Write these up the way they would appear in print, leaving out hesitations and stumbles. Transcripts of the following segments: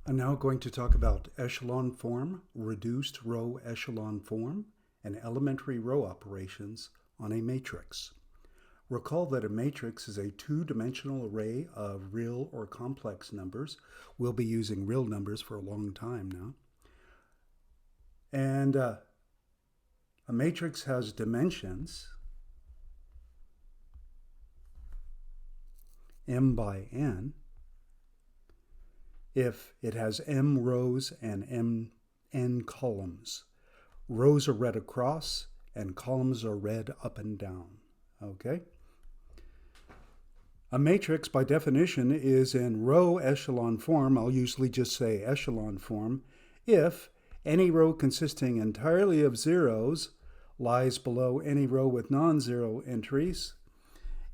I'm now going to talk about echelon form, reduced row echelon form, and elementary row operations on a matrix. Recall that a matrix is a two-dimensional array of real or complex numbers. We'll be using real numbers for a long time now. And a matrix has dimensions m by n if it has m rows and n columns. Rows are read across and columns are read up and down. Okay? A matrix, by definition, is in row echelon form. I'll usually just say echelon form if any row consisting entirely of zeros lies below any row with non-zero entries,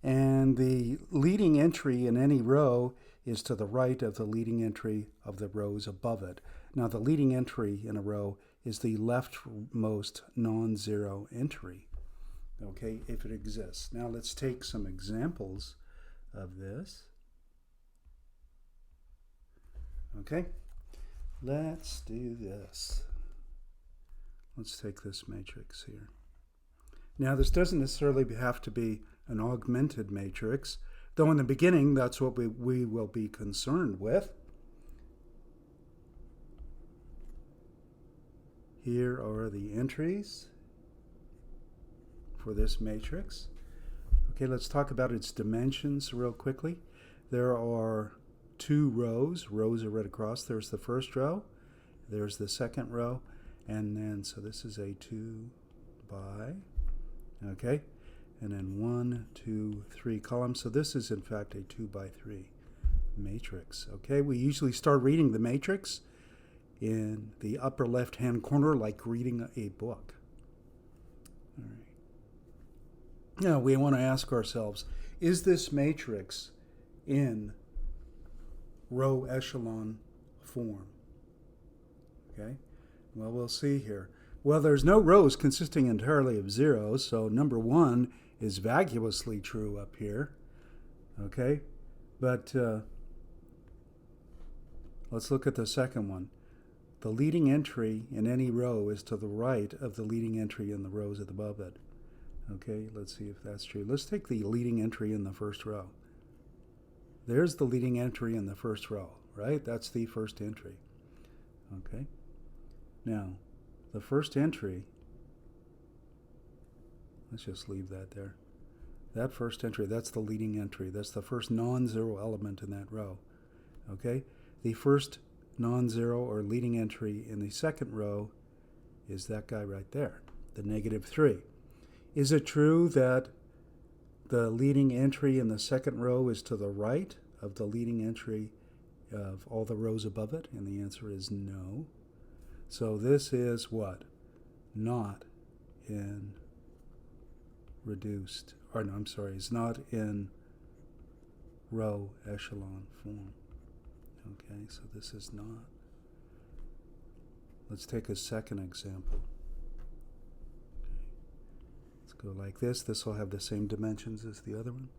and the leading entry in any row is to the right of the leading entry of the rows above it. Now, the leading entry in a row is the leftmost non-zero entry, okay, if it exists. Now, let's take some examples of this. Okay, let's do this. Let's take this matrix here. Now, this doesn't necessarily have to be an augmented matrix, though in the beginning that's what we will be concerned with. Here are the entries for this matrix. Okay, let's talk about its dimensions real quickly. There are two rows. Rows are read across. There's the first row, there's the second row, and then, so this is a 2 by, okay, and then 1, 2, 3 columns. So this is in fact a 2 by 3 matrix. Okay, we usually start reading the matrix in the upper left hand corner like reading a book. All right. Now we want to ask ourselves, is this matrix in row echelon form? Okay, well, we'll see here. Well, there's no rows consisting entirely of zeros, so number one is vacuously true up here. Okay, but let's look at the second one. The leading entry in any row is to the right of the leading entry in the rows above it. Okay, let's see if that's true. Let's take the leading entry in the first row. There's the leading entry in the first row, right? That's the first entry. Okay, now the first entry, let's just leave that there. That first entry, that's the leading entry. That's the first non-zero element in that row. Okay, the first non-zero or leading entry in the second row is that guy right there, the -3. Is it true that the leading entry in the second row is to the right of the leading entry of all the rows above it? And the answer is no. So this is what? Not in reduced, or no, I'm sorry, it's not in row echelon form. Okay, so this is not. Let's take a second example. Go like this. This will have the same dimensions as the other one.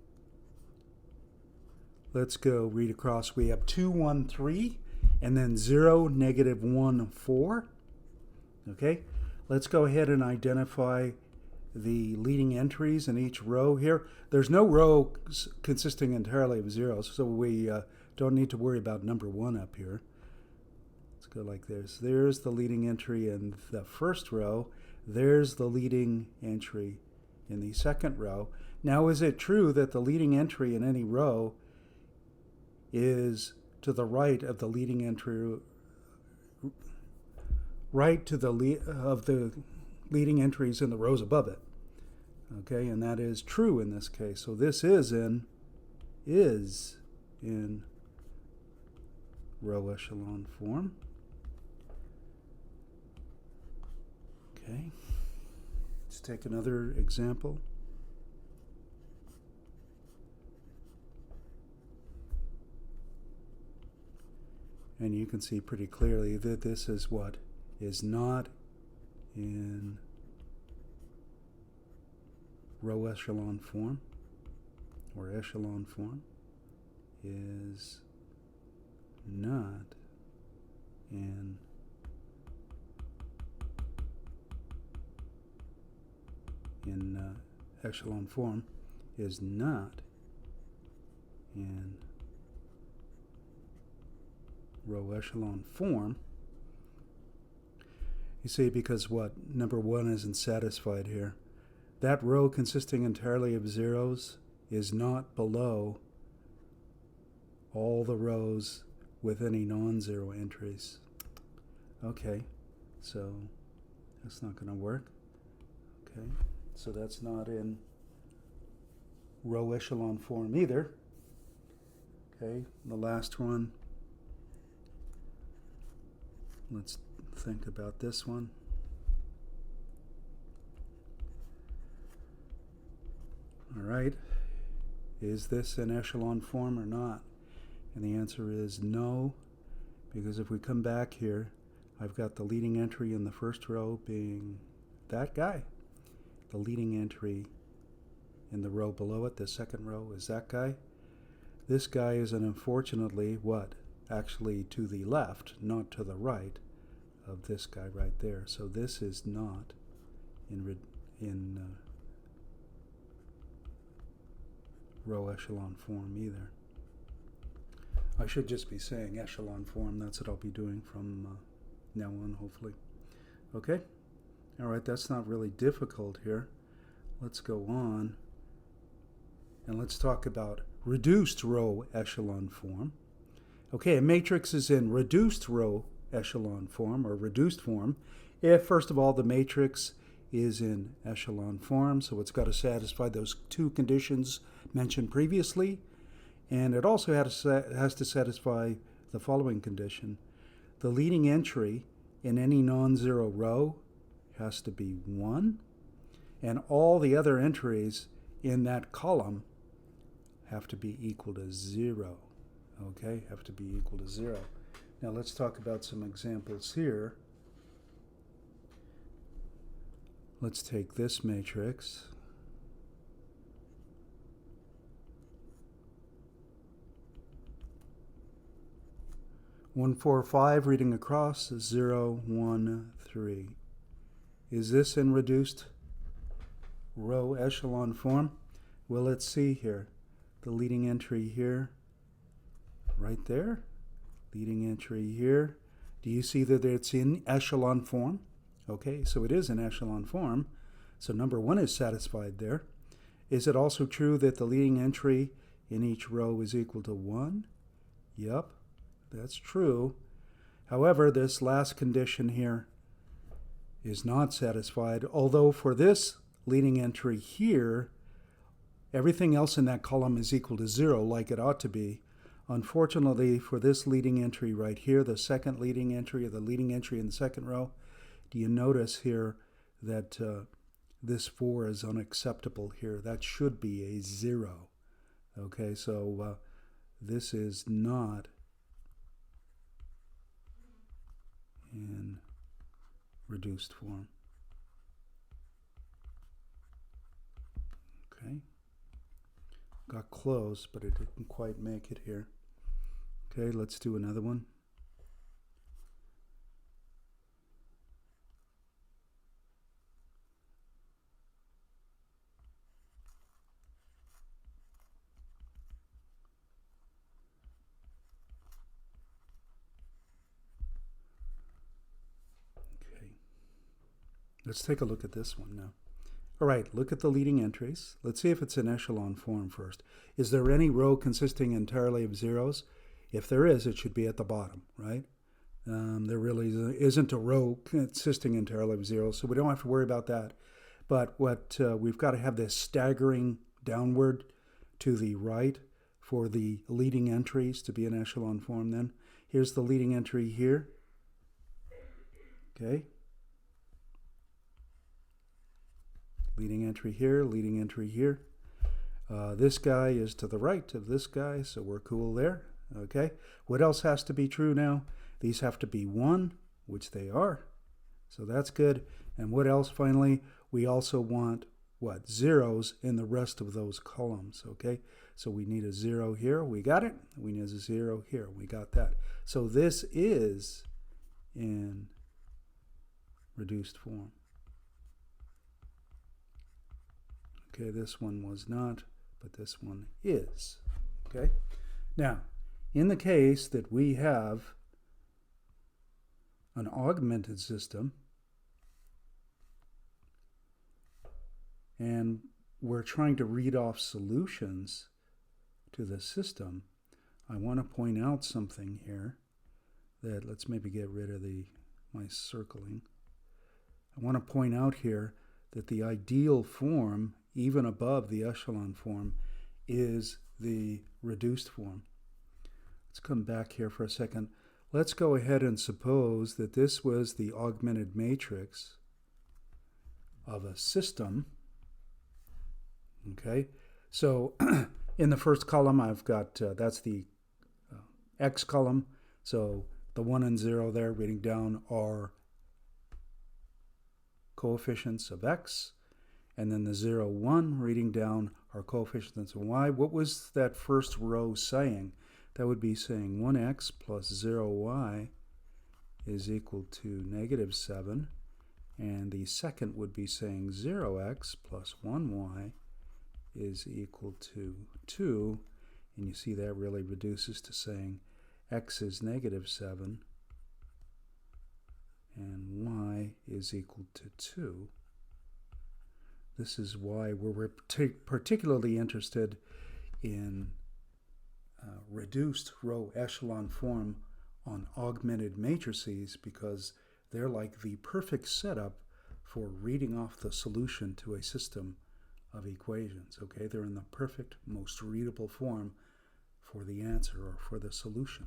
Let's go read across. We have 2, 1, 3, and then 0, -1, 4. Okay, let's go ahead and identify the leading entries in each row here. There's no row consisting entirely of zeros, so we don't need to worry about number 1 up here. Let's go like this. There's the leading entry in the first row. There's the leading entry in the second row. Now, is it true that the leading entry in any row is to the right of the leading entry, right to the of the leading entries in the rows above it? Okay, and that is true in this case. So this is in row echelon form. Okay. Let's take another example. And you can see pretty clearly that this is what is not in row echelon form, or echelon form is not in echelon form is not in row echelon form. You see, because what? Number 1 isn't satisfied here. That row consisting entirely of zeros is not below all the rows with any non-zero entries. Okay, so that's not going to work. Okay, so that's not in row echelon form either. Okay, the last one. Let's think about this one. All right, is this in echelon form or not? And the answer is no, because if we come back here, I've got the leading entry in the first row being that guy. The leading entry in the row below it, the second row, is that guy. This guy is unfortunately what? Actually to the left, not to the right of this guy right there. So this is not in row echelon form either. I should just be saying echelon form. That's what I'll be doing from now on, hopefully. Okay? All right, that's not really difficult here. Let's go on and let's talk about reduced row echelon form. Okay, a matrix is in reduced row echelon form or reduced form if, first of all, the matrix is in echelon form, so it's got to satisfy those two conditions mentioned previously, and it also has to satisfy the following condition. The leading entry in any non-zero row has to be 1, and all the other entries in that column have to be equal to 0. Okay, have to be equal to 0. Now let's talk about some examples here. Let's take this matrix. One, 4, 5, reading across, 0, 1, 3. Is this in reduced row echelon form? Well, let's see here. The leading entry here, right there. Leading entry here. Do you see that it's in echelon form? Okay, so it is in echelon form. So number 1 is satisfied there. Is it also true that the leading entry in each row is equal to 1? Yep, that's true. However, this last condition here is not satisfied, although for this leading entry here, everything else in that column is equal to 0 like it ought to be. Unfortunately, for this leading entry right here, the second leading entry, or the leading entry in the second row, do you notice here that this 4 is unacceptable here? That should be a 0. Okay, so this is not in reduced form. Okay. Got close, but it didn't quite make it here. Okay, let's do another one. Okay. Let's take a look at this one now. All right, look at the leading entries. Let's see if it's in echelon form first. Is there any row consisting entirely of zeros? If there is, it should be at the bottom, right? There really isn't a row consisting entirely of zeros, so we don't have to worry about that. But what we've got to have this staggering downward to the right for the leading entries to be in echelon form then. Here's the leading entry here. Okay. Leading entry here, leading entry here. This guy is to the right of this guy, so we're cool there. Okay. What else has to be true now? These have to be 1, which they are. So that's good. And what else finally? We also want, what? Zeros in the rest of those columns. Okay. So we need a 0 here. We got it. We need a 0 here. We got that. So this is in reduced form. Okay, this one was not, but this one is. Okay, now in the case that we have an augmented system and we're trying to read off solutions to the system, I want to point out something here that, let's maybe get rid of my circling. I want to point out here that the ideal form, even above the echelon form, is the reduced form. Let's come back here for a second. Let's go ahead and suppose that this was the augmented matrix of a system. Okay, so in the first column I've got, that's the x column, so the 1 and 0 there reading down are coefficients of x, and then the 0, 1 reading down are coefficients of y. What was that first row saying? That would be saying 1x plus 0y is equal to negative 7, and the second would be saying 0x plus 1y is equal to 2, and you see that really reduces to saying x is negative 7 and y is equal to 2. This is why we're particularly interested in reduced row echelon form on augmented matrices, because they're like the perfect setup for reading off the solution to a system of equations. Okay, they're in the perfect, most readable form for the answer or for the solution.